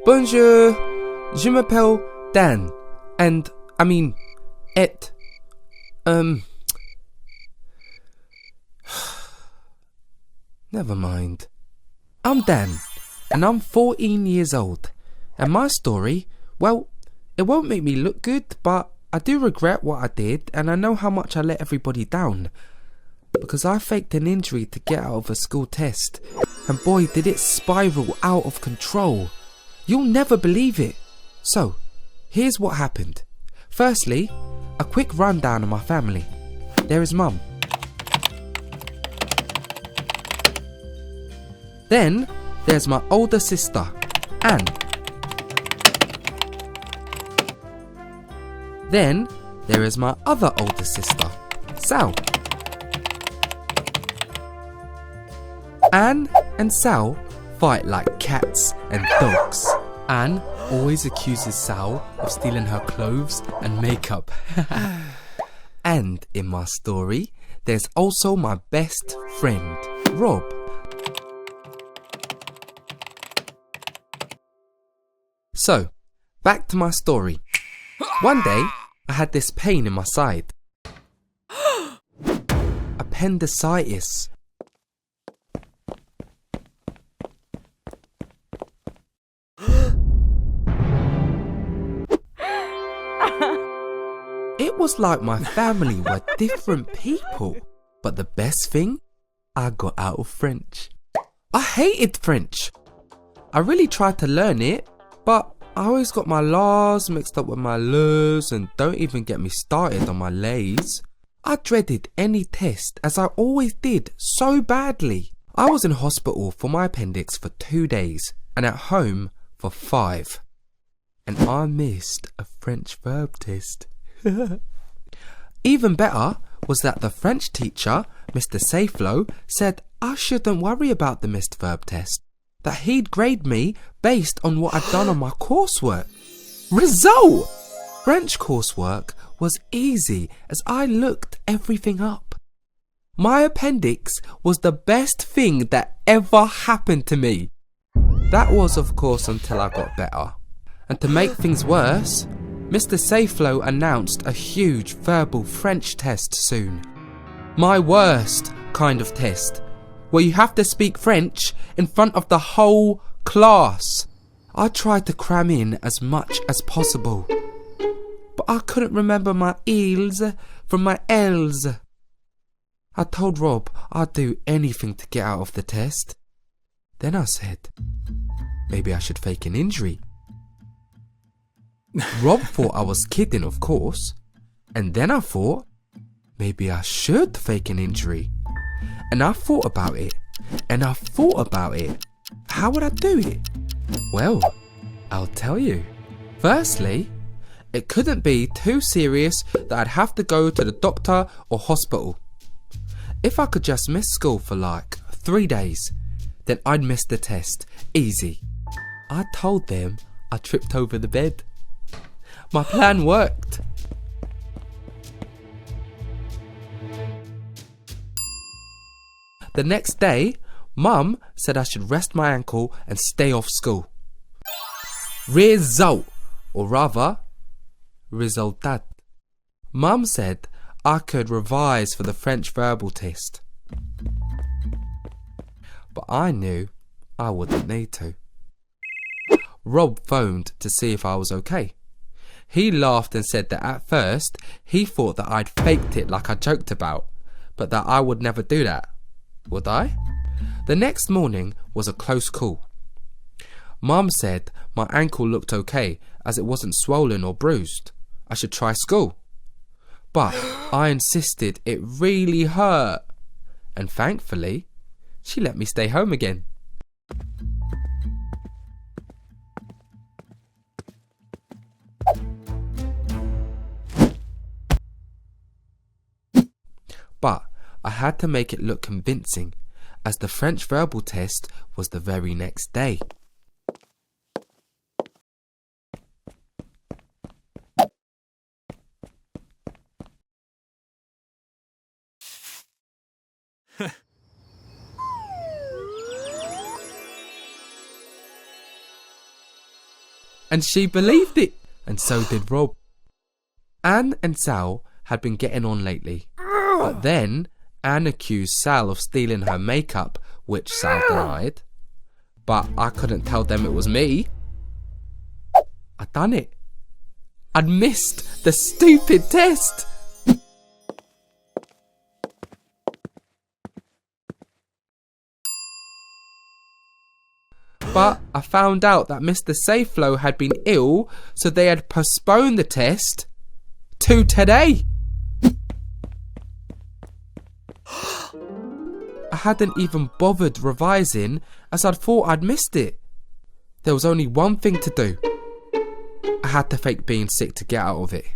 Bonjour, je m'appelle Dan, and et, never mind. I'm Dan, and I'm 14 years old, and my story, well, it won't make me look good, but I do regret what I did, and I know how much I let everybody down, because I faked an injury to get out of a school test, and boy did it spiral out of control. You'll never believe it. So, here's what happened. Firstly, a quick rundown of my family. There is Mum. Then, there's my older sister, Anne. Then, there is my other older sister, Sal. Anne and Sal fight like cats and dogs. Anne always accuses Sal of stealing her clothes and makeup. And in my story, there's also my best friend, Rob. So, back to my story. One day, I had this pain in my side. Appendicitis. It was like my family were different people. But the best thing, I got out of French. I hated French. I really tried to learn it, but I always got my la's mixed up with my le's, and don't even get me started on my lays. I dreaded any test, as I always did so badly. I was in hospital for my appendix for 2 days and at home for 5. And I missed a French verb test. Even better was that the French teacher, Mr. Saflo, said I shouldn't worry about the missed verb test, that he'd grade me based on what I'd done on my coursework. Result! French coursework was easy as I looked everything up. My appendix was the best thing that ever happened to me. That was, of course, until I got better. And to make things worse, Mr. Saflo announced a huge verbal French test soon. My worst kind of test, where you have to speak French in front of the whole class. I tried to cram in as much as possible, but I couldn't remember my ils from my elles. I told Rob I'd do anything to get out of the test. Then I said, maybe I should fake an injury. Rob thought I was kidding, of course. And then I thought, maybe I should fake an injury. And I thought about it. And I thought about it. How would I do it? Well, I'll tell you. Firstly, it couldn't be too serious that I'd have to go to the doctor or hospital. If I could just miss school for like 3 days, then I'd miss the test. Easy. I told them I tripped over the bed. My plan worked. The next day, Mum said I should rest my ankle and stay off school. Result, or rather, resultat. Mum said I could revise for the French verbal test. But I knew I wouldn't need to. Rob phoned to see if I was okay. He laughed and said that at first he thought that I'd faked it like I joked about, but that I would never do that. Would I? The next morning was a close call. Mum said my ankle looked okay as it wasn't swollen or bruised. I should try school. But I insisted it really hurt. And thankfully, she let me stay home again. But I had to make it look convincing, as the French verbal test was the very next day. And she believed it, and so did Rob. Anne and Sal had been getting on lately, but then Anne accused Sal of stealing her makeup, which Sal denied. But I couldn't tell them it was me. I'd done it. I'd missed the stupid test. But I found out that Mr. Safeflow had been ill, so they had postponed the test to today. I hadn't even bothered revising as I'd thought I'd missed it. There was only one thing to do. I had to fake being sick to get out of it.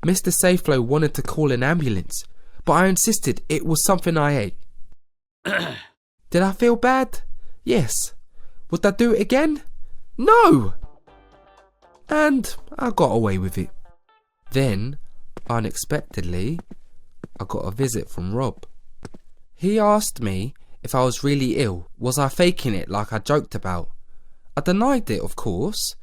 Mr. Safeflow wanted to call an ambulance, but I insisted it was something I ate. Did I feel bad? Yes. Would I do it again? No! And I got away with it. Then, unexpectedly, I got a visit from Rob. He asked me if I was really ill. Was I faking it like I joked about? I denied it, of course.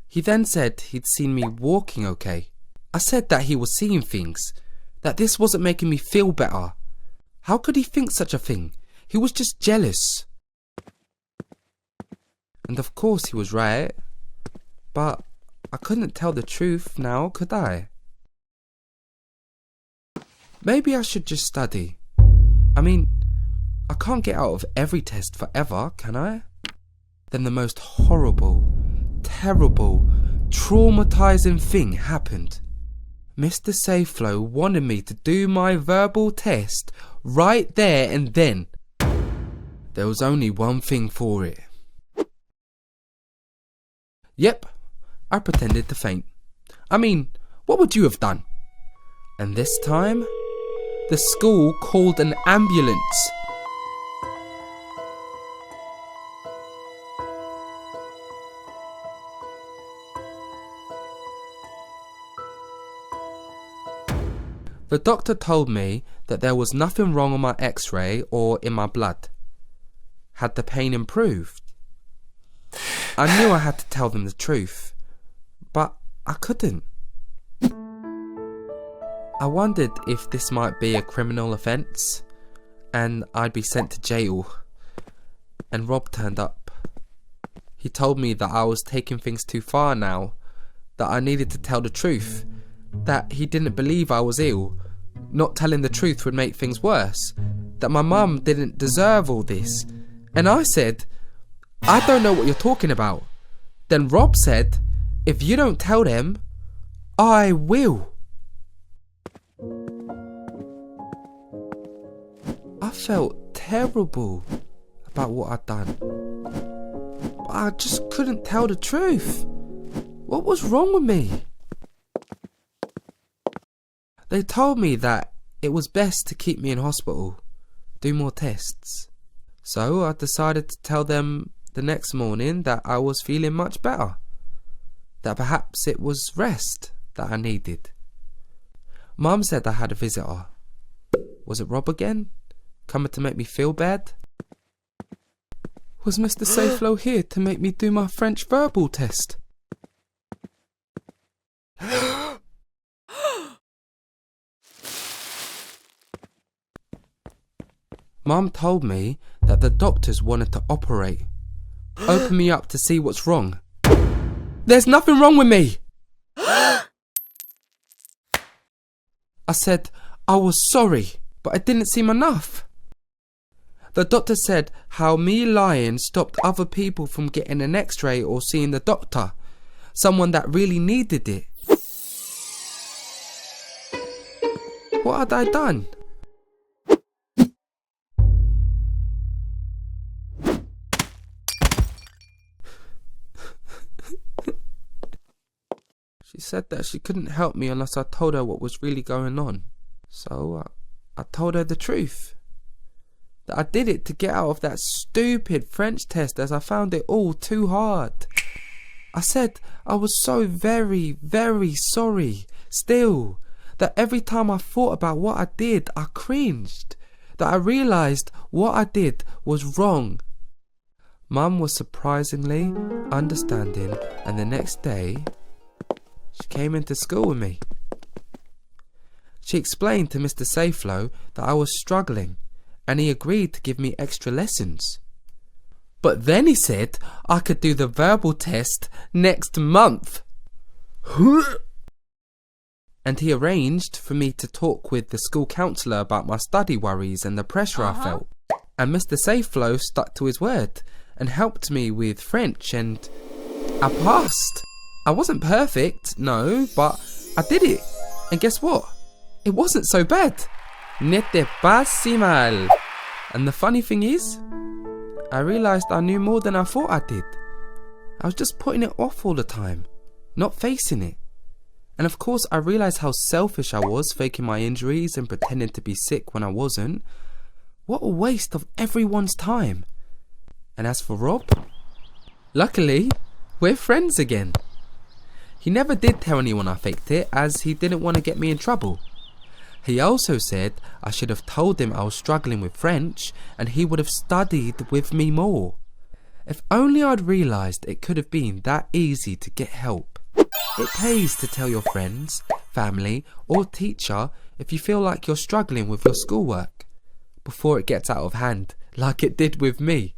He then said he'd seen me walking okay. I said that he was seeing things, that this wasn't making me feel better. How could he think such a thing? He was just jealous. And of course he was right. But I couldn't tell the truth now, could I? Maybe I should just study. I mean, I can't get out of every test forever, can I? Then the most horrible, terrible, traumatizing thing happened. Mr. Safeflow wanted me to do my verbal test right there and then. There was only one thing for it. Yep, I pretended to faint. I mean, what would you have done? And this time, the school called an ambulance. The doctor told me that there was nothing wrong on my x-ray or in my blood. Had the pain improved? I knew I had to tell them the truth, but I couldn't. I wondered if this might be a criminal offence and I'd be sent to jail. And Rob turned up. He told me that I was taking things too far now, that I needed to tell the truth, that he didn't believe I was ill. Not telling the truth would make things worse, that my mum didn't deserve all this. And I said, I don't know what you're talking about. Then Rob said, if you don't tell them, I will. I felt terrible about what I'd done. But I just couldn't tell the truth. What was wrong with me? They told me that it was best to keep me in hospital, do more tests. So I decided to tell them the next morning that I was feeling much better, that perhaps it was rest that I needed. Mum said I had a visitor. Was it Rob again, coming to make me feel bad? Was Mr. Safeflow here to make me do my French verbal test? Mum told me that the doctors wanted to operate. Open me up to see what's wrong. There's nothing wrong with me! I said I was sorry, but it didn't seem enough. The doctor said how me lying stopped other people from getting an x-ray or seeing the doctor, someone that really needed it. What had I done? She said that she couldn't help me unless I told her what was really going on. So I told her the truth. That I did it to get out of that stupid French test as I found it all too hard. I said I was so very, very sorry still. That every time I thought about what I did, I cringed. That I realised what I did was wrong. Mum was surprisingly understanding, and the next day she came into school with me. She explained to Mr. Sayflow that I was struggling, and he agreed to give me extra lessons. But then he said I could do the verbal test next month. And he arranged for me to talk with the school counsellor about my study worries and the pressure I felt. And Mr. Sayflow stuck to his word and helped me with French, and I passed. I wasn't perfect, no, but I did it. And guess what? It wasn't so bad. N'était pas si mal. And the funny thing is, I realised I knew more than I thought I did. I was just putting it off all the time, not facing it. And of course I realised how selfish I was, faking my injuries and pretending to be sick when I wasn't. What a waste of everyone's time. And as for Rob, luckily, we're friends again. He never did tell anyone I faked it, as he didn't want to get me in trouble. He also said I should have told him I was struggling with French, and he would have studied with me more. If only I'd realised it could have been that easy to get help. It pays to tell your friends, family or teacher if you feel like you're struggling with your schoolwork, before it gets out of hand like it did with me.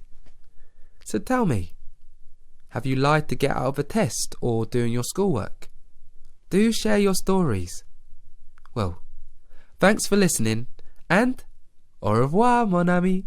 So tell me, have you lied to get out of a test or doing your schoolwork? Do share your stories. Well, thanks for listening, and au revoir, mon ami.